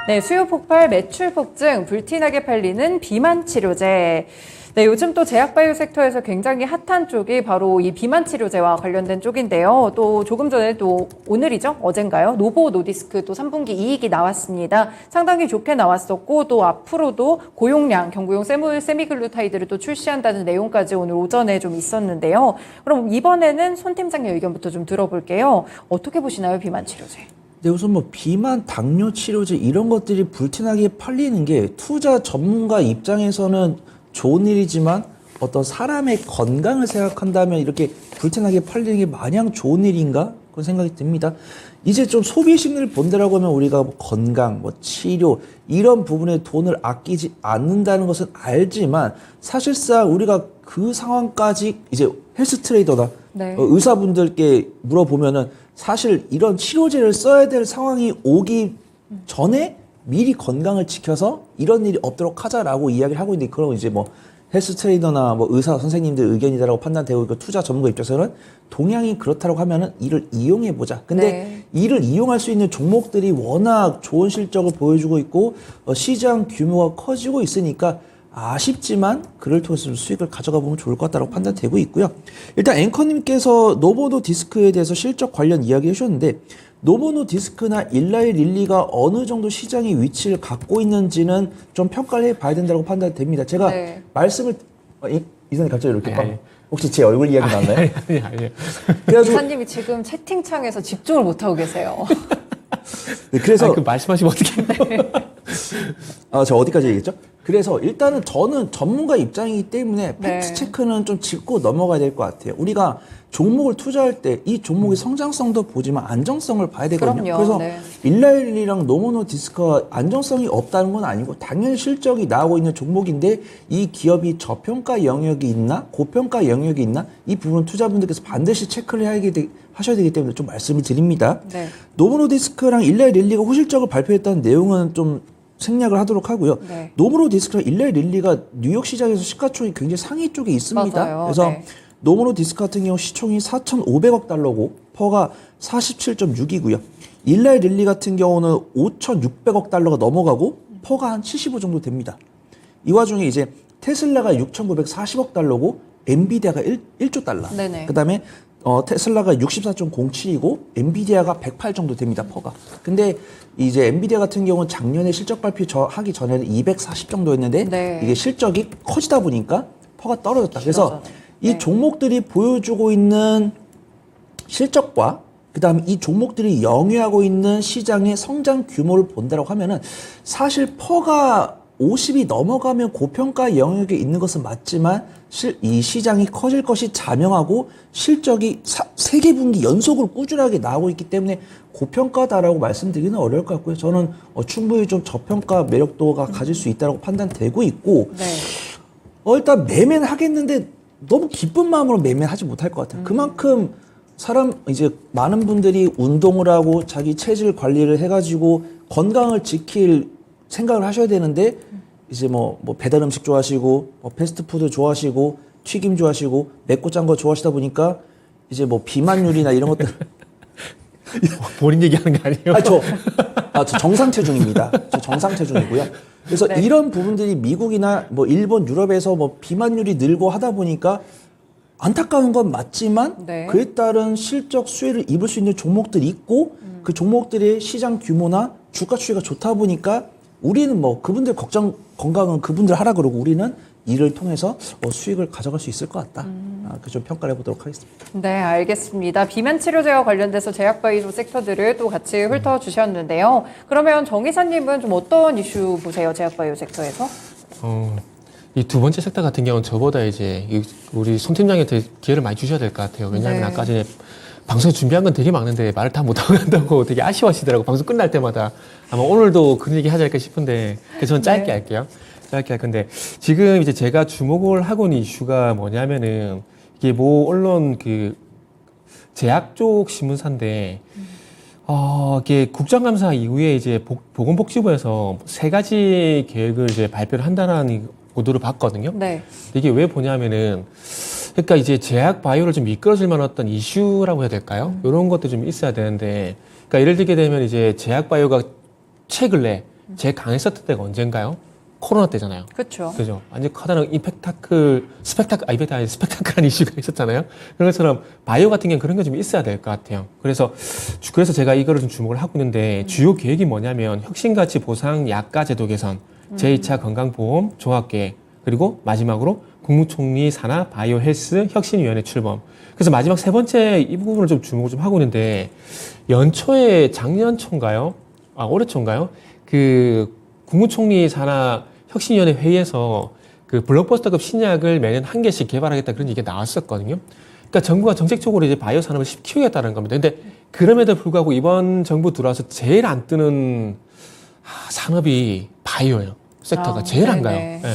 네, 수요 폭발, 매출 폭증, 불티나게 팔리는 비만 치료제. 네, 요즘 또 제약바이오 섹터에서 굉장히 핫한 쪽이 바로 이 비만 치료제와 관련된 쪽인데요. 또 조금 전에 또 오늘이죠? 어젠가요? 노보 노디스크 또 3분기 이익이 나왔습니다. 상당히 좋게 나왔었고 또 앞으로도 고용량 경구용 세미글루타이드를 또 출시한다는 내용까지 오늘 오전에 좀 있었는데요. 그럼 이번에는 손 팀장의 의견부터 좀 들어볼게요. 어떻게 보시나요, 비만 치료제? 네, 우선 뭐 비만, 당뇨 치료제 이런 것들이 불티나게 팔리는 게 투자 전문가 입장에서는 좋은 일이지만 어떤 사람의 건강을 생각한다면 이렇게 불티나게 팔리는 게 마냥 좋은 일인가? 그런 생각이 듭니다. 이제 좀 소비 심리를 본다라고 하면 우리가 뭐 건강, 뭐 치료 이런 부분에 돈을 아끼지 않는다는 것은 알지만 사실상 우리가 그 상황까지 이제 헬스 트레이더나 네. 의사분들께 물어보면은 사실 이런 치료제를 써야 될 상황이 오기 전에 미리 건강을 지켜서 이런 일이 없도록 하자라고 이야기를 하고 있는데, 그럼 이제 뭐 헬스 트레이너나 뭐 의사 선생님들 의견이다라고 판단되고 있고 투자 전문가 입장에서는 동향이 그렇다고 하면은 이를 이용해 보자. 근데 이를 이용할 수 있는 종목들이 워낙 좋은 실적을 보여주고 있고 시장 규모가 커지고 있으니까 아쉽지만 그를 통해서 좀 수익을 가져가 보면 좋을 것 같다고 판단되고 있고요. 일단 앵커님께서 노보노 디스크에 대해서 실적 관련 이야기 해주셨는데, 노보노 디스크나 일라이 릴리가 어느 정도 시장의 위치를 갖고 있는지는 좀 평가를 해봐야 된다고 판단됩니다. 제가 말씀을 이사님 갑자기 이렇게 혹시 제 얼굴 이야기 나왔나요? 아니. 이사님이 지금 채팅창에서 집중을 못하고 계세요. 네, 그래서 그 말씀하시면 어떡해요? 저 어디까지 얘기했죠? 그래서 일단은 저는 전문가 입장이기 때문에 팩트 체크는 좀 짚고 넘어가야 될 것 같아요. 우리가 종목을 투자할 때 이 종목의 성장성도 보지만 안정성을 봐야 되거든요. 그럼요. 그래서 일라일리랑 노모노 디스크가 안정성이 없다는 건 아니고 당연히 실적이 나오고 있는 종목인데 이 기업이 저평가 영역이 있나 고평가 영역이 있나 이 부분 투자분들께서 반드시 체크를 하셔야 되기 때문에 좀 말씀을 드립니다. 노모노 디스크랑 일라일릴리가 호실적을 발표했다는 내용은 좀 생략을 하도록 하고요. 노모노 디스크랑 일라일릴리가 뉴욕 시장에서 시가총이 굉장히 상위 쪽에 있습니다. 맞아요. 그래서 노모노 디스크 같은 경우 시총이 4,500억 달러고 퍼가 47.6이고요. 일라이 릴리 같은 경우는 5,600억 달러가 넘어가고 퍼가 한 75 정도 됩니다. 이 와중에 이제 테슬라가 6,940억 달러고 엔비디아가 1조 달러. 그다음에 테슬라가 64.07이고 엔비디아가 108 정도 됩니다. 퍼가. 근데 이제 엔비디아 같은 경우는 작년에 실적 발표하기 전에는 240 정도였는데 이게 실적이 커지다 보니까 퍼가 떨어졌다. 그래서 이 종목들이 보여주고 있는 실적과 그다음에 이 종목들이 영위하고 있는 시장의 성장 규모를 본다고 하면은 사실 퍼가 50이 넘어가면 고평가 영역에 있는 것은 맞지만 이 시장이 커질 것이 자명하고 실적이 3개 분기 연속으로 꾸준하게 나오고 있기 때문에 고평가다라고 말씀드리기는 어려울 것 같고요. 저는 충분히 좀 저평가 매력도가 가질 수 있다고 판단되고 있고 일단 매매는 하겠는데 너무 기쁜 마음으로 매매는 하지 못할 것 같아요. 그만큼 이제 많은 분들이 운동을 하고 자기 체질 관리를 해가지고 건강을 지킬 생각을 하셔야 되는데 이제 뭐 배달 음식 좋아하시고 패스트푸드 좋아하시고 튀김 좋아하시고 맵고 짠 거 좋아하시다 보니까 이제 뭐 비만율이나 이런 것들 본인 얘기하는 거 아니에요? 저 정상 체중입니다. 저 정상 체중이고요. 그래서 이런 부분들이 미국이나 뭐 일본, 유럽에서 뭐 비만율이 늘고 하다 보니까 안타까운 건 맞지만 그에 따른 실적 수혜를 입을 수 있는 종목들이 있고 그 종목들의 시장 규모나 주가 추이가 좋다 보니까 우리는 뭐 그분들 건강은 그분들 하라 그러고 우리는 이를 통해서 수익을 가져갈 수 있을 것 같다. 그 좀 평가를 해보도록 하겠습니다. 네, 알겠습니다. 비만 치료제와 관련돼서 제약바이오 섹터들을 또 같이 훑어주셨는데요. 그러면 정 이사님은 좀 어떤 이슈 보세요? 제약바이오 섹터에서? 이 두 번째 섹터 같은 경우는 저보다 이제 우리 손 팀장한테 기회를 많이 주셔야 될 것 같아요. 왜냐하면 아까 전에 방송 준비한 건 되게 많은데 말을 다 못하고 한다고 되게 아쉬워하시더라고요. 방송 끝날 때마다. 아마 오늘도 그런 얘기 하지 않을까 싶은데 그래서 저는 짧게 할게요. 짧게 할 건데 지금 이제 제가 주목을 하고 있는 이슈가 뭐냐면은 이게 뭐 언론 그 제약 쪽 신문사인데 이게 국정감사 이후에 이제 보건복지부에서 3가지 계획을 이제 발표를 한다는 보도를 봤거든요. 이게 왜 보냐면은 그러니까 이제 제약 바이오를 좀 이끌어줄 만한 어떤 이슈라고 해야 될까요? 이런 것도 좀 있어야 되는데, 그러니까 예를 들게 되면 이제 제약 바이오가 최근에 제일 강했었던 때가 언젠가요? 코로나 때잖아요. 그렇죠. 그죠? 완전 커다란 스펙타클한 이슈가 있었잖아요. 그런 것처럼 바이오 같은 경우는 그런 게 좀 있어야 될 것 같아요. 그래서 제가 이거를 좀 주목을 하고 있는데 주요 계획이 뭐냐면 혁신가치 보상 약가 제도 개선, 제2차 건강보험 종합계획, 그리고 마지막으로 국무총리 산하 바이오 헬스 혁신위원회 출범. 그래서 마지막 세 번째 이 부분을 좀 주목을 좀 하고 있는데 연초에 작년 초인가요? 올해 초인가요? 그 국무총리 산하 혁신위원회 회의에서 그 블록버스터급 신약을 매년 한 개씩 개발하겠다 그런 얘기가 나왔었거든요. 그러니까 정부가 정책적으로 이제 바이오 산업을 키우겠다는 겁니다. 근데 그럼에도 불구하고 이번 정부 들어와서 제일 안 뜨는 산업이 바이오예요. 섹터가 제일 안 가요. 네네. 예.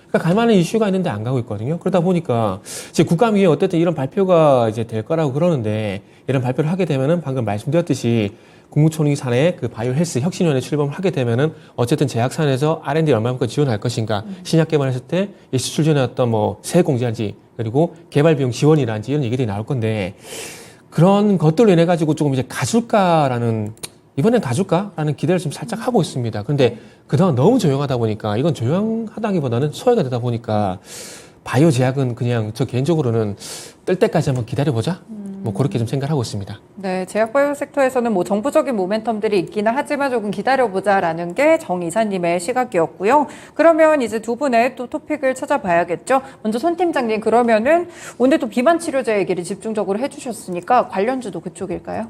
그러니까 갈 만한 이슈가 있는데 안 가고 있거든요. 그러다 보니까 이제 국감위에 어쨌든 이런 발표가 이제 될 거라고 그러는데 이런 발표를 하게 되면은 방금 말씀드렸듯이 국무총리 산하의 그 바이오 헬스 혁신위원회 출범을 하게 되면은 어쨌든 제약산에서 R&D 얼마만큼 지원할 것인가, 신약 개발했을 때 수출 전에 어떤 뭐 세액 공제한지 그리고 개발 비용 지원이란지 이런 얘기들이 나올 건데 그런 것들로 인해 가지고 조금 이제 이번엔 가줄까라는 기대를 좀 살짝 하고 있습니다. 그런데 그동안 너무 조용하다 보니까 이건 조용하다기보다는 소외가 되다 보니까 바이오 제약은 그냥 저 개인적으로는 뜰 때까지 한번 기다려보자. 뭐 그렇게 좀 생각하고 있습니다. 네, 제약바이오 섹터에서는 뭐 정부적인 모멘텀들이 있기는 하지만 조금 기다려보자라는 게 정 이사님의 시각이었고요. 그러면 이제 두 분의 또 토픽을 찾아봐야겠죠. 먼저 손 팀장님, 그러면은 오늘 또 비만 치료제 얘기를 집중적으로 해주셨으니까 관련주도 그쪽일까요?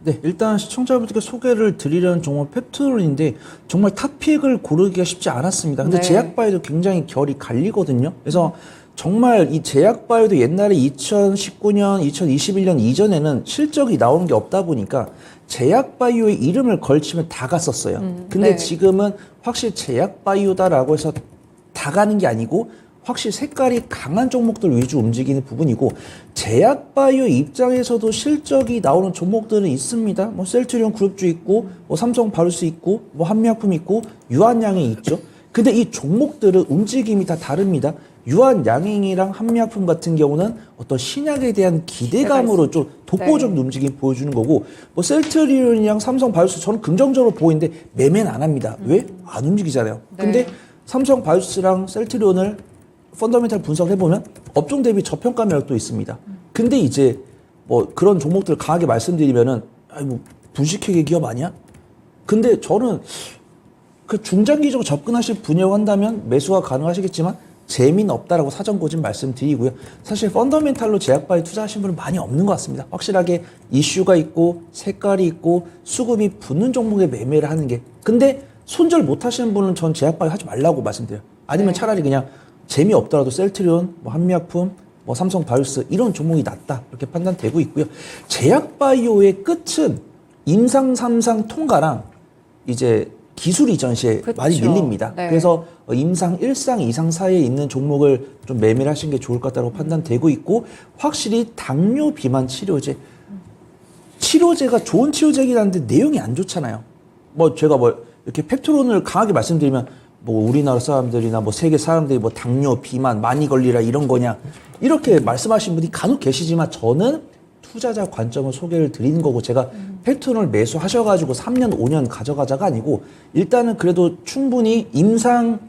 네, 일단 시청자분들께 소개를 드리려는 종목 펩토론인데 정말 탑픽을 고르기가 쉽지 않았습니다. 근데 네. 제약바이오도 굉장히 결이 갈리거든요. 그래서 정말 이 제약바이오도 옛날에 2019년, 2021년 이전에는 실적이 나오는 게 없다 보니까 제약바이오의 이름을 걸치면 다 갔었어요. 근데 네. 지금은 확실히 제약바이오다라고 해서 다 가는 게 아니고 확실히 색깔이 강한 종목들 위주 움직이는 부분이고 제약바이오 입장에서도 실적이 나오는 종목들은 있습니다. 뭐 셀트리온 그룹주 있고 뭐 삼성 바이오스 있고 뭐 한미약품 있고 유한양행 있죠. 근데 이 종목들은 움직임이 다 다릅니다. 유한양행이랑 한미약품 같은 경우는 어떤 신약에 대한 기대감으로 좀 독보적인 움직임 보여주는 거고 뭐 셀트리온이랑 삼성 바이오스 저는 긍정적으로 보이는데 매매는 안 합니다. 왜? 안 움직이잖아요. 근데 삼성 바이오스랑 셀트리온을 펀더멘탈 분석을 해보면 업종 대비 저평가 매력도 있습니다. 근데 이제 뭐 그런 종목들을 강하게 말씀드리면은 뭐 분식회계 기업 아니야? 근데 저는 그 중장기적으로 접근하실 분야고 한다면 매수가 가능하시겠지만 재미는 없다라고 사전고진 말씀드리고요. 사실 펀더멘탈로 제약바이오 투자하신 분은 많이 없는 것 같습니다. 확실하게 이슈가 있고 색깔이 있고 수급이 붙는 종목에 매매를 하는 게. 근데 손절 못 하시는 분은 전 제약바이오 하지 말라고 말씀드려요. 아니면 차라리 그냥 재미없더라도 셀트리온, 뭐 한미약품, 뭐 삼성 바이오스 이런 종목이 낫다 이렇게 판단되고 있고요. 제약바이오의 끝은 임상 3상 통과랑 이제 기술 이전 시에 그쵸. 많이 밀립니다. 네. 그래서 임상 1상, 2상 사이에 있는 종목을 좀 매매를 하시는 게 좋을 것 같다고 판단되고 있고 확실히 당뇨 비만 치료제가 좋은 치료제긴 한데 내용이 안 좋잖아요. 뭐 제가 뭐 이렇게 펩토론을 강하게 말씀드리면 뭐 우리나라 사람들이나 뭐 세계 사람들이 뭐 당뇨, 비만 많이 걸리라 이런 거냐 이렇게 말씀하시는 분이 간혹 계시지만 저는 투자자 관점을 소개를 드리는 거고 제가 펩토론을 매수하셔가지고 3년, 5년 가져가자가 아니고 일단은 그래도 충분히 임상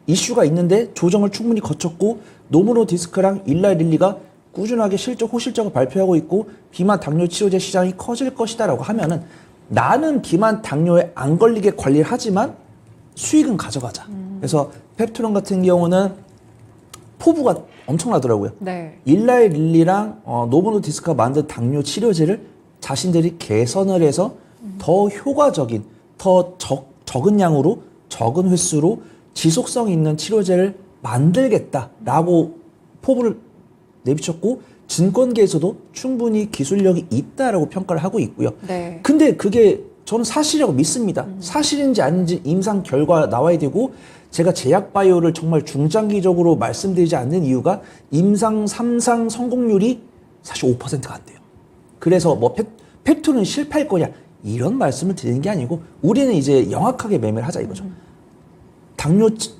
이슈가 있는데 조정을 충분히 거쳤고 노무노 디스크랑 일라이 릴리가 꾸준하게 실적, 호실적을 발표하고 있고 비만 당뇨 치료제 시장이 커질 것이다라고 하면은 나는 비만 당뇨에 안 걸리게 관리를 하지만 수익은 가져가자. 그래서 펩토론 같은 경우는 포부가 엄청나더라고요. 네. 일라이 릴리랑 노보노 디스크가 만든 당뇨 치료제를 자신들이 개선을 해서 더 효과적인, 더 적은 양으로 적은 횟수로 지속성 있는 치료제를 만들겠다라고 포부를 내비쳤고 증권계에서도 충분히 기술력이 있다라고 평가를 하고 있고요. 네. 근데 그게 저는 사실이라고 믿습니다. 사실인지 아닌지 임상 결과 나와야 되고 제가 제약바이오를 정말 중장기적으로 말씀드리지 않는 이유가 임상 3상 성공률이 사실 5%가 안 돼요. 그래서 뭐 펩토는 실패할 거냐 이런 말씀을 드리는 게 아니고 우리는 이제 영악하게 매매를 하자 이거죠.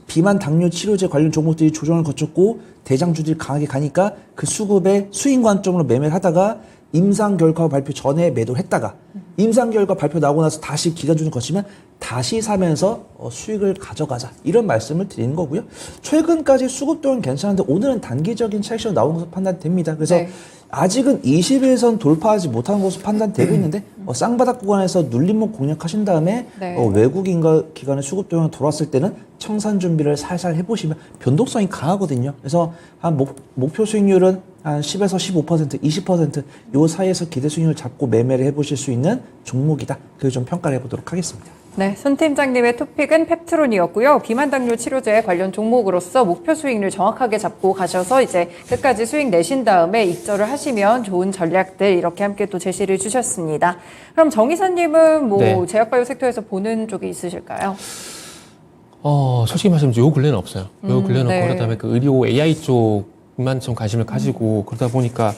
비만 당뇨 치료제 관련 종목들이 조정을 거쳤고 대장주들이 강하게 가니까 그 수급에 수익 관점으로 매매를 하다가 임상 결과 발표 전에 매도를 했다가 임상 결과 발표 나오고 나서 다시 기간 조정 거치면 다시 사면서 수익을 가져가자 이런 말씀을 드리는 거고요. 최근까지 수급 동안 괜찮은데 오늘은 단기적인 차익실현 나오는 것으로 판단됩니다. 그래서 네. 아직은 20일선 돌파하지 못하는 것으로 판단되고 있는데 쌍바닥 구간에서 눌림목 공략하신 다음에 네. 외국인과 기관의 수급 동향 돌았을 때는 청산 준비를 살살 해보시면 변동성이 강하거든요. 그래서 한 목표 수익률은 한 10에서 15%, 20%요 사이에서 기대 수익률을 잡고 매매를 해보실 수 있는 종목이다. 그걸 좀 평가를 해보도록 하겠습니다. 네, 손 팀장님의 토픽은 펩트론이었고요. 비만당뇨 치료제 관련 종목으로서 목표 수익률 정확하게 잡고 가셔서 이제 끝까지 수익 내신 다음에 입절을 하시면 좋은 전략들 이렇게 함께 또 제시를 주셨습니다. 그럼 정 이사님은 뭐 네. 제약바이오 섹터에서 보는 쪽이 있으실까요? 솔직히 말씀드리면 요 근래는 없어요. 요 근래는 네. 없고 그다음에 그 의료 AI 쪽만 좀 관심을 가지고 그러다 보니까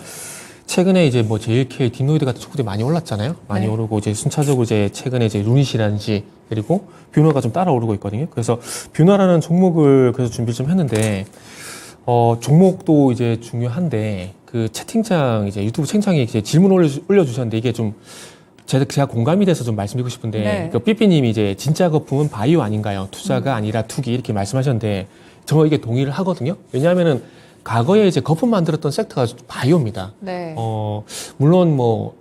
최근에 이제 뭐 JLK, 딥노이드 같은 종목들이 많이 올랐잖아요. 많이 네. 오르고 이제 순차적으로 이제 최근에 이제 루닛이라든지 그리고 뷰너가 좀 따라 오르고 있거든요. 그래서 뷰너라는 종목을 그래서 준비를 좀 했는데 종목도 이제 중요한데 그 채팅창 이제 유튜브 채팅창에 이제 질문 올려주셨는데 이게 좀 제가 공감이 돼서 좀 말씀드리고 싶은데 네. 그 삐삐님이 이제 진짜 거품은 바이오 아닌가요? 투자가 아니라 투기 이렇게 말씀하셨는데 저 이게 동의를 하거든요. 왜냐하면은 과거에 이제 거품 만들었던 섹터가 바이오입니다. 네. 물론 뭐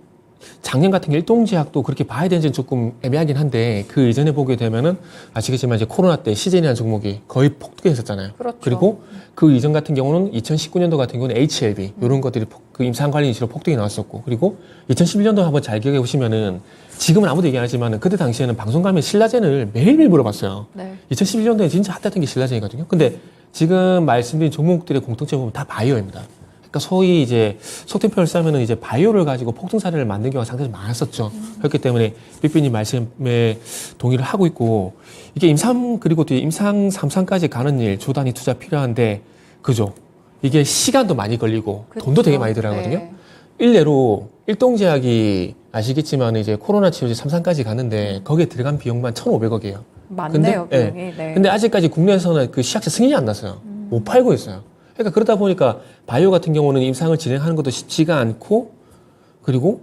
작년 같은 게 일동제약도 그렇게 봐야 되는지는 조금 애매하긴 한데 그 이전에 보게 되면은 아시겠지만 이제 코로나 때 시즌이라는 종목이 거의 폭등했었잖아요. 그렇죠. 그리고 그 이전 같은 경우는 2019년도 같은 경우는 HLB 이런 것들이 그 임상관리 이슈로 폭등이 나왔었고 그리고 2011년도 한번 잘 기억해 보시면은 지금은 아무도 얘기 안 하지만은 그때 당시에는 방송 가면 신라젠을 매일매일 물어봤어요. 네. 2011년도에 진짜 핫했던 게 신라젠이거든요. 근데 지금 말씀드린 종목들의 공통점 보면 다 바이오입니다. 그러니까 소위 이제 속된표를 쓰면은 이제 바이오를 가지고 폭등 사례를 만든 경우가 상당히 많았었죠. 그렇기 때문에 삐삐님 말씀에 동의를 하고 있고 이게 임상 그리고 또 임상 3상까지 가는 일 조단위 투자 필요한데 그죠? 이게 시간도 많이 걸리고 그쵸. 돈도 되게 많이 들어가거든요. 네. 일례로 일동제약이 아시겠지만 이제 코로나 치료제 3상까지 가는데 거기에 들어간 비용만 1,500억이에요. 맞네요, 근데, 비용이. 네. 근데 아직까지 국내에서는 그 시약제 승인이 안 났어요. 못 팔고 있어요. 그러니까 그러다 보니까 바이오 같은 경우는 임상을 진행하는 것도 쉽지가 않고 그리고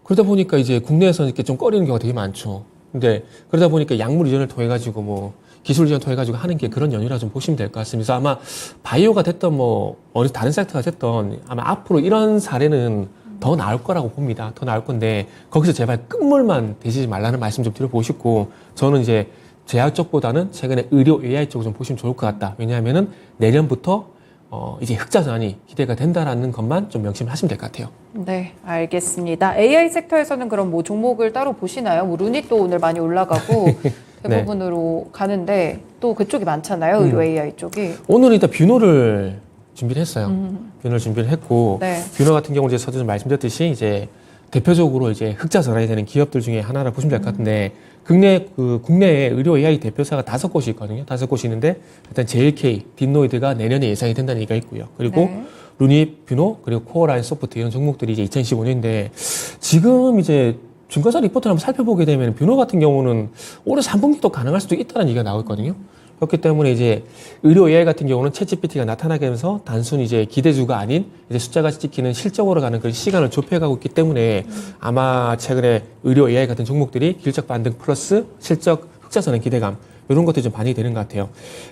그러다 보니까 이제 국내에서는 이렇게 좀 꺼리는 경우가 되게 많죠. 근데 그러다 보니까 약물 이전을 통해 가지고 뭐 기술 이전 통해 가지고 하는 게 그런 연유라 좀 보시면 될 것 같습니다. 그래서 아마 바이오가 됐던 뭐 어느 다른 섹터가 됐던 아마 앞으로 이런 사례는 더 나올 거라고 봅니다. 더 나올 건데 거기서 제발 끝물만 되시지 말라는 말씀 좀 드려보고 싶고 저는 이제 제약 쪽보다는 최근에 의료 AI 쪽을 좀 보시면 좋을 것 같다. 왜냐하면은 내년부터 이제 흑자 전환이 기대가 된다라는 것만 좀 명심을 하시면 될 것 같아요. 네, 알겠습니다. AI 섹터에서는 그럼 뭐 종목을 따로 보시나요? 뭐 루닛도 오늘 많이 올라가고 대부분으로 가는데 또 그쪽이 많잖아요. 의료 AI 쪽이. 오늘 일단 뷰노를 준비를 했어요. 뷰노를 준비를 했고 네. 뷰노 같은 경우 이제 서두 좀 말씀드렸듯이 이제 대표적으로 이제 흑자 전환이 되는 기업들 중에 하나라 보시면 될 것 같은데 국내에 의료 AI 대표사가 5곳이 있거든요. 5곳이 있는데 일단 JLK, 딥노이드가 내년에 예상이 된다는 얘기가 있고요. 그리고 네. 루닛, 뷰노, 그리고 코어라인 소프트 이런 종목들이 이제 2025년인데 지금 이제 증권사 리포트를 한번 살펴보게 되면 뷰노 같은 경우는 올해 3분기도 가능할 수도 있다는 얘기가 나오고 있거든요. 그렇기 때문에 이제 의료 AI 같은 경우는 챗GPT가 나타나게 하면서 단순히 이제 기대주가 아닌 이제 숫자가 찍히는 실적으로 가는 그 시간을 좁혀가고 있기 때문에 아마 최근에 의료 AI 같은 종목들이 기술적 반등 플러스 실적 흑자선언 기대감 이런 것들이 좀 반영이 되는 것 같아요.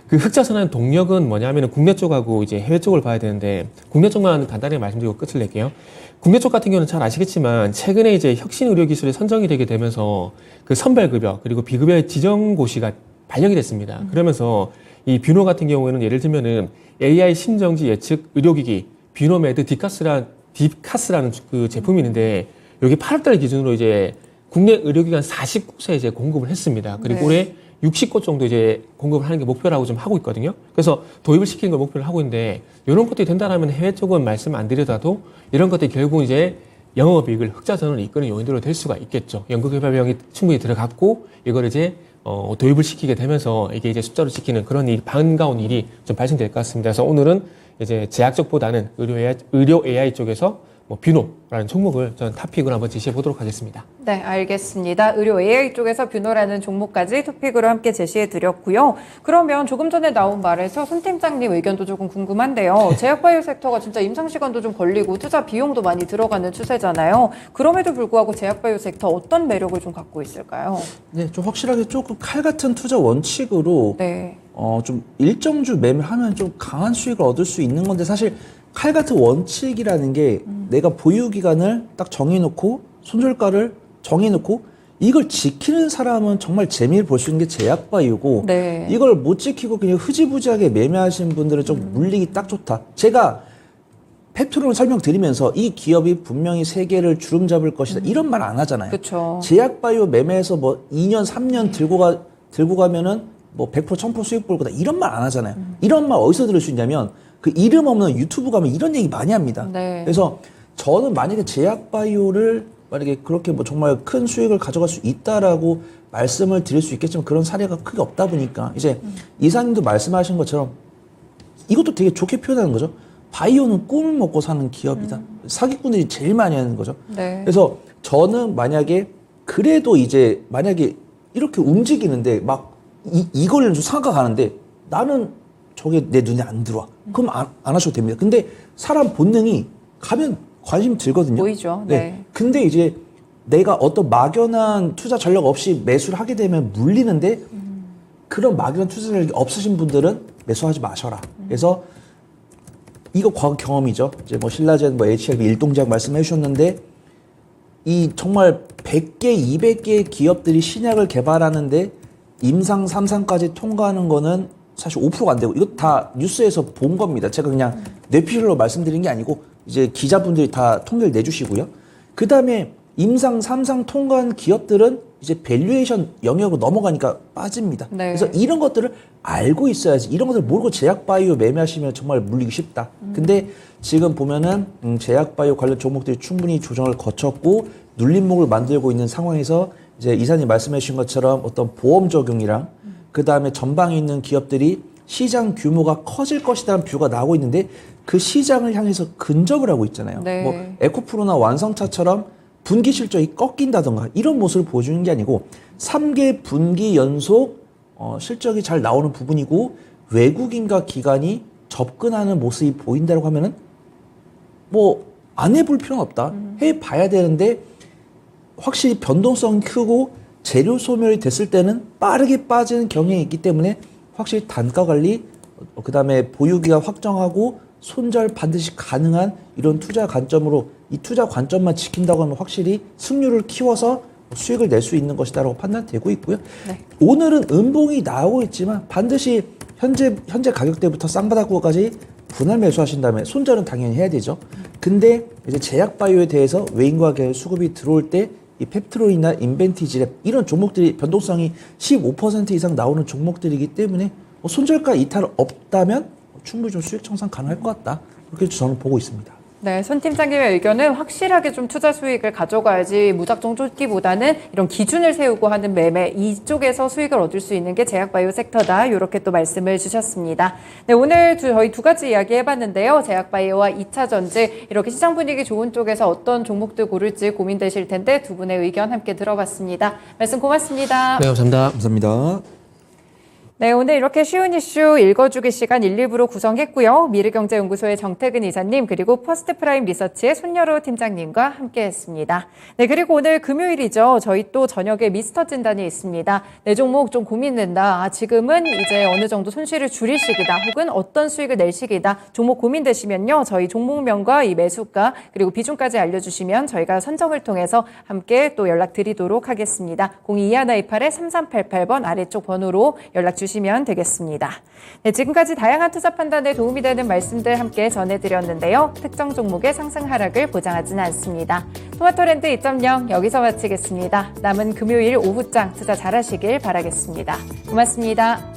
그 흑자선언 동력은 뭐냐면은 국내 쪽하고 이제 해외 쪽을 봐야 되는데 국내 쪽만 간단히 말씀드리고 끝을 낼게요. 국내 쪽 같은 경우는 잘 아시겠지만 최근에 이제 혁신 의료 기술이 선정이 되게 되면서 그 선별급여 그리고 비급여의 지정고시가 발령이 됐습니다. 그러면서 이 뷰노 같은 경우에는 예를 들면은 AI 심정지 예측 의료기기 뷰노메드 딥카스라는 그 제품이 있는데 여기 8월달 기준으로 이제 국내 의료기관 40곳에 이제 공급을 했습니다. 그리고 네. 올해 60곳 정도 이제 공급을 하는 게 목표라고 좀 하고 있거든요. 그래서 도입을 시키는 걸 목표를 하고 있는데 이런 것들이 된다라면 해외 쪽은 말씀 안 드려도 이런 것들이 결국 이제 영업이익을 흑자전환을 이끄는 요인으로 될 수가 있겠죠. 연구개발비용이 충분히 들어갔고 이걸 이제 도입을 시키게 되면서 이게 이제 숫자로 지키는 그런 일, 반가운 일이 좀 발생될 것 같습니다. 그래서 오늘은 이제 제약 쪽보다는 의료 AI 쪽에서 뭐 뷰노라는 종목을 저는 탑픽으로 한번 제시해 보도록 하겠습니다. 네, 알겠습니다. 의료 AI 쪽에서 뷰노라는 종목까지 토픽으로 함께 제시해 드렸고요. 그러면 조금 전에 나온 말에서 손 팀장님 의견도 조금 궁금한데요. 제약바이오 섹터가 진짜 임상시간도 좀 걸리고 투자 비용도 많이 들어가는 추세잖아요. 그럼에도 불구하고 제약바이오 섹터 어떤 매력을 좀 갖고 있을까요? 네, 좀 확실하게 조금 칼 같은 투자 원칙으로 네. 좀 일정주 매매하면 좀 강한 수익을 얻을 수 있는 건데 사실 칼 같은 원칙이라는 게 내가 보유 기간을 딱 정해놓고 손절가를 정해놓고 이걸 지키는 사람은 정말 재미를 볼 수 있는 게 제약바이오고 네. 이걸 못 지키고 그냥 흐지부지하게 매매하시는 분들은 좀 물리기 딱 좋다. 제가 펩토론을 설명드리면서 이 기업이 분명히 세계를 주름 잡을 것이다. 이런 말 안 하잖아요. 그렇죠. 제약바이오 매매해서 뭐 2년, 3년 들고 가면은 뭐 100% 1000% 수익 볼 거다. 이런 말 안 하잖아요. 이런 말 어디서 들을 수 있냐면 그 이름 없는 유튜브 가면 이런 얘기 많이 합니다. 네. 그래서 저는 만약에 제약바이오를 만약에 그렇게 뭐 정말 큰 수익을 가져갈 수 있다라고 말씀을 드릴 수 있겠지만 그런 사례가 크게 없다 보니까 이제 이사님도 말씀하신 것처럼 이것도 되게 좋게 표현하는 거죠. 바이오는 꿈을 먹고 사는 기업이다. 사기꾼들이 제일 많이 하는 거죠. 네. 그래서 저는 만약에 그래도 이제 만약에 이렇게 움직이는데 막 이걸 생각하는데 나는 저게 내 눈에 안 들어와. 그럼 안 하셔도 됩니다. 근데 사람 본능이 가면 관심 들거든요. 보이죠. 네. 근데 이제 내가 어떤 막연한 투자 전략 없이 매수를 하게 되면 물리는데 그런 막연한 투자 전략이 없으신 분들은 매수하지 마셔라. 그래서 이거 과거 경험이죠. 이제 뭐 신라젠, 뭐 HLB, 일동제약 말씀해 주셨는데 이 정말 100개, 200개의 기업들이 신약을 개발하는데 임상 3상까지 통과하는 거는 사실 5%가 안 되고 이거 다 뉴스에서 본 겁니다. 제가 그냥 뇌피셜로 말씀드린 게 아니고 이제 기자분들이 다 통계를 내주시고요. 그 다음에 임상 3상 통과한 기업들은 이제 밸류에이션 영역으로 넘어가니까 빠집니다. 네. 그래서 이런 것들을 알고 있어야지. 이런 것들 모르고 제약바이오 매매하시면 정말 물리기 쉽다. 근데 지금 보면은 제약바이오 관련 종목들이 충분히 조정을 거쳤고 눌림목을 만들고 있는 상황에서 이제 이사님 말씀해 주신 것처럼 어떤 보험 적용이랑 그 다음에 전방에 있는 기업들이 시장 규모가 커질 것이라는 뷰가 나오고 있는데 그 시장을 향해서 근접을 하고 있잖아요. 네. 뭐 에코프로나 완성차처럼 분기 실적이 꺾인다던가 이런 모습을 보여주는 게 아니고 3개 분기 연속 실적이 잘 나오는 부분이고 외국인과 기관이 접근하는 모습이 보인다고 하면은 뭐 안 해볼 필요는 없다. 해봐야 되는데 확실히 변동성이 크고 재료 소멸이 됐을 때는 빠르게 빠지는 경향이 있기 때문에 확실히 단가 관리, 그 다음에 보유기가 확정하고 손절 반드시 가능한 이런 투자 관점으로 이 투자 관점만 지킨다고 하면 확실히 승률을 키워서 수익을 낼 수 있는 것이다라고 판단되고 있고요. 네. 오늘은 음봉이 나오고 있지만 반드시 현재 가격대부터 쌍바닥구까지 분할 매수하신 다음에 손절은 당연히 해야 되죠. 근데 이제 제약바이오에 대해서 외인과 계열 수급이 들어올 때 이 펩트로이나 인벤티지랩 이런 종목들이 변동성이 15% 이상 나오는 종목들이기 때문에 손절가 이탈 없다면 충분히 좀 수익 청산 가능할 것 같다. 그렇게 저는 보고 있습니다. 네, 손 팀장님의 의견은 확실하게 좀 투자 수익을 가져가야지 무작정 쫓기보다는 이런 기준을 세우고 하는 매매 이쪽에서 수익을 얻을 수 있는 게 제약바이오 섹터다. 이렇게 또 말씀을 주셨습니다. 네, 오늘 저희 두 가지 이야기 해봤는데요. 제약바이오와 2차 전지 이렇게 시장 분위기 좋은 쪽에서 어떤 종목들 고를지 고민되실 텐데 두 분의 의견 함께 들어봤습니다. 말씀 고맙습니다. 네, 감사합니다. 감사합니다. 네, 오늘 이렇게 쉬운 이슈 읽어주기 시간 1, 2부로 구성했고요. 미르경제연구소의 정태근 이사님 그리고 퍼스트프라임 리서치의 손여로 팀장님과 함께했습니다. 네, 그리고 오늘 금요일이죠. 저희 또 저녁에 미스터 진단이 있습니다. 내 종목 좀 고민된다. 지금은 이제 어느 정도 손실을 줄일 시기다. 혹은 어떤 수익을 낼 시기다. 종목 고민되시면요. 저희 종목명과 이 매수가 그리고 비중까지 알려주시면 저희가 선정을 통해서 함께 또 연락드리도록 하겠습니다. 022128-3388번 아래쪽 번호로 연락 주시면 되겠습니다. 네, 지금까지 다양한 투자 판단에 도움이 되는 말씀들 함께 전해드렸는데요. 특정 종목의 상승 하락을 보장하지는 않습니다. 토마토랜드 2.0 여기서 마치겠습니다. 남은 금요일 오후장 투자 잘하시길 바라겠습니다. 고맙습니다.